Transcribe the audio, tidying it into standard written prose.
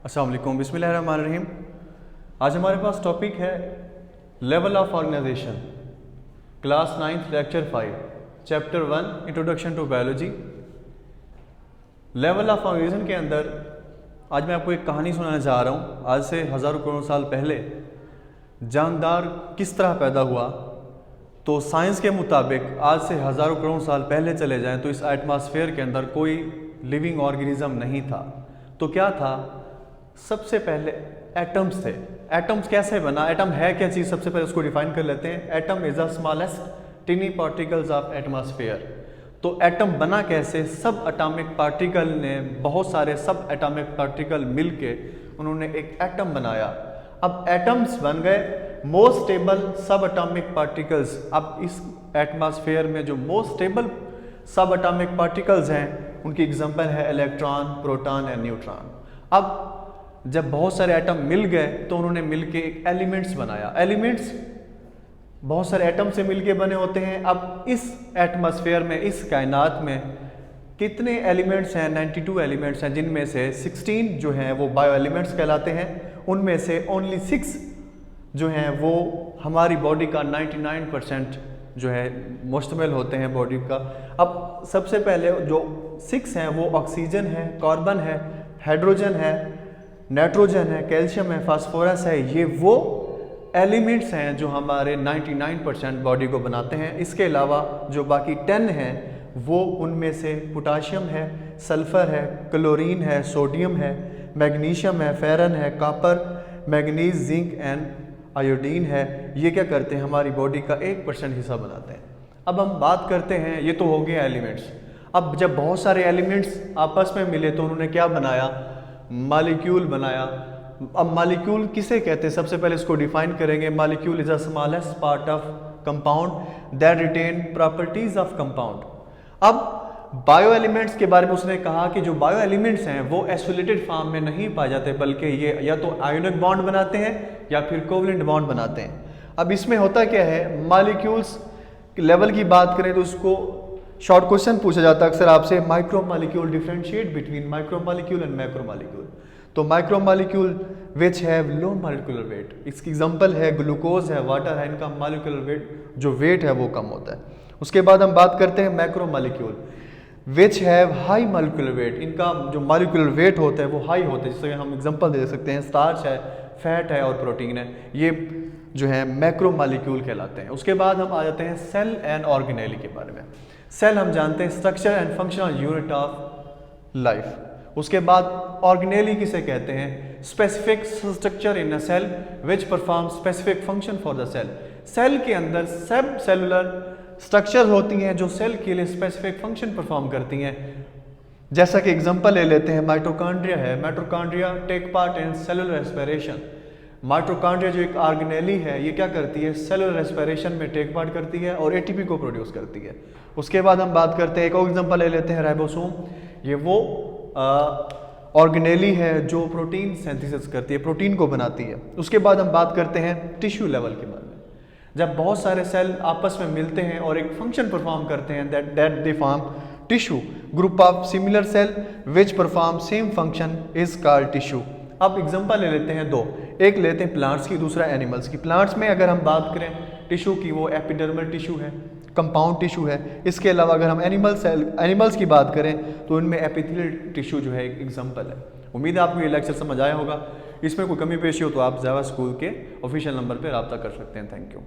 अस्सलाम वालेकुम, बिस्मिल्लाहिर्रहमानिर्रहीम। आज हमारे पास टॉपिक है level of organization, class 9th lecture 5 chapter 1 introduction to biology. Level of organization के अंदर आज मैं आपको एक कहानी सुनाना चाह रहा हूँ। आज से हज़ारों करोड़ साल पहले जानदार किस तरह पैदा हुआ। तो साइंस के मुताबिक आज से हज़ारों करोड़ साल पहले चले जाएं तो इस एटमॉस्फेयर के अंदर कोई लिविंग ऑर्गेनिज्म नहीं था। तो क्या था? सबसे पहले एटम्स थे। एटम्स कैसे बना? एटम है क्या चीज़? सबसे पहले उसको डिफाइन कर लेते हैं। Atom is the smallest टिनी particles of atmosphere. तो एटम बना कैसे? सब एटॉमिक पार्टिकल ने, बहुत सारे सब एटॉमिक पार्टिकल मिलके उन्होंने एक एटम बनाया। अब एटम्स बन गए मोस्ट स्टेबल सब एटॉमिक पार्टिकल्स। अब इस एटमॉस्फेयर में जो मोस्ट स्टेबल सब एटॉमिक पार्टिकल्स हैं उनकी एग्जांपल है इलेक्ट्रॉन, प्रोटॉन एंड न्यूट्रॉन। अब जब बहुत सारे एटम मिल गए तो उन्होंने मिलके एक एलिमेंट्स बनाया। एलिमेंट्स बहुत सारे एटम से मिलके बने होते हैं। अब इस एटमॉस्फेयर में, इस कायनात में कितने एलिमेंट्स हैं? 92 एलिमेंट्स हैं, जिनमें से 16 जो हैं वो बायो एलिमेंट्स कहलाते हैं। उनमें से ओनली 6 जो हैं वो हमारी बॉडी का 99% जो है मुश्तमिल होते हैं बॉडी का। अब सबसे पहले जो 6 हैं वो ऑक्सीजन है, कार्बन है, हाइड्रोजन है, नाइट्रोजन है, कैल्शियम है, फास्फोरस है। ये वो एलिमेंट्स हैं जो हमारे 99% बॉडी को बनाते हैं। इसके अलावा जो बाकी 10 हैं वो उनमें से पोटाशियम है, सल्फ़र है, क्लोरीन है, सोडियम है, मैग्नीशियम है, फेरन है, copper, manganese, zinc and iodine है। ये क्या करते हैं? हमारी बॉडी का 1% हिस्सा बनाते हैं। अब हम बात करते हैं, ये तो हो गए एलिमेंट्स। अब जब बहुत सारे एलिमेंट्स आपस में मिले तो उन्होंने क्या बनाया? मॉलिक्यूल बनाया। अब मॉलिक्यूल किसे कहते हैं? सबसे पहले इसको डिफाइन करेंगे। Molecule is the smallest part of compound that retain properties of compound. अब बायो एलिमेंट्स के बारे में उसने कहा कि जो बायो एलिमेंट्स हैं वो आइसोलेटेड फॉर्म में नहीं पाए जाते, बल्कि ये या तो आयोनिक बॉन्ड बनाते हैं या फिर कोवलेंट बॉन्ड बनाते हैं। अब इसमें होता क्या है? मॉलिक्यूल्स लेवल की बात करें तो उसको शॉर्ट क्वेश्चन पूछा जाता है अक्सर आपसे, micro molecule differentiate between micro molecule and macro molecule. तो micro molecule which have low molecular weight, इसकी एग्जांपल है ग्लूकोज है, वाटर है, इनका मॉलिक्यूलर वेट जो वेट है वो कम होता है। उसके बाद हम बात करते हैं macro molecule which have high molecular weight, इनका जो मॉलिक्यूलर वेट होता है वो हाई होता है। जैसे हम एग्जांपल दे सकते हैं, स्टार्च है, फैट है और प्रोटीन है। ये जो है मैक्रो मॉलिक्यूल कहलाते हैं। उसके बाद हम आ जाते हैं सेल एंड ऑर्गेनेली के बारे में। सेल हम जानते हैं structure and functional unit of life. उसके बाद ऑर्गेनेली किसे कहते हैं? Specific structure in a cell which perform specific function for the cell. Cell के अंदर सब सेलुलर स्ट्रक्चर होती हैं जो सेल के लिए स्पेसिफिक फंक्शन परफॉर्म करती हैं। जैसा कि एग्जांपल ले लेते हैं, माइटोकॉन्ड्रिया है। Mitochondria take part in cellular respiration. Mitochondria जो एक ऑर्गेनेली है ये क्या करती है? सेलुलर रेस्पिरेशन में टेक पार्ट करती है और एटीपी को प्रोड्यूस करती है। उसके बाद हम बात करते हैं, एक और एग्जांपल ले लेते हैं, राइबोसोम। ये वो ऑर्गेनेली है जो प्रोटीन सिंथेसिस करती है, प्रोटीन को बनाती है। उसके बाद हम बात करते हैं टिश्यू लेवल के बारे में। जब बहुत सारे सेल आपस में मिलते हैं और एक फंक्शन परफॉर्म करते हैं, that they form tissue. Group of similar cell which perform same function is called tissue. अब एग्जांपल ले लेते हैं 2, एक लेते हैं प्लांट्स की, दूसरा एनिमल्स की। प्लांट्स में अगर हम बात करें टिश्यू की, वो एपिडर्मल टिश्यू है, कंपाउंड टिश्यू है। इसके अलावा अगर हम एनिमल्स की बात करें तो उनमें एपिथेलियल टिश्यू जो है एक एग्जांपल है। उम्मीद है आपको ये लेक्चर समझ आया होगा। इसमें कोई कमी पेशी हो तो आप जावा स्कूल के ऑफिशियल नंबर पर रब्ता कर सकते हैं। Thank you.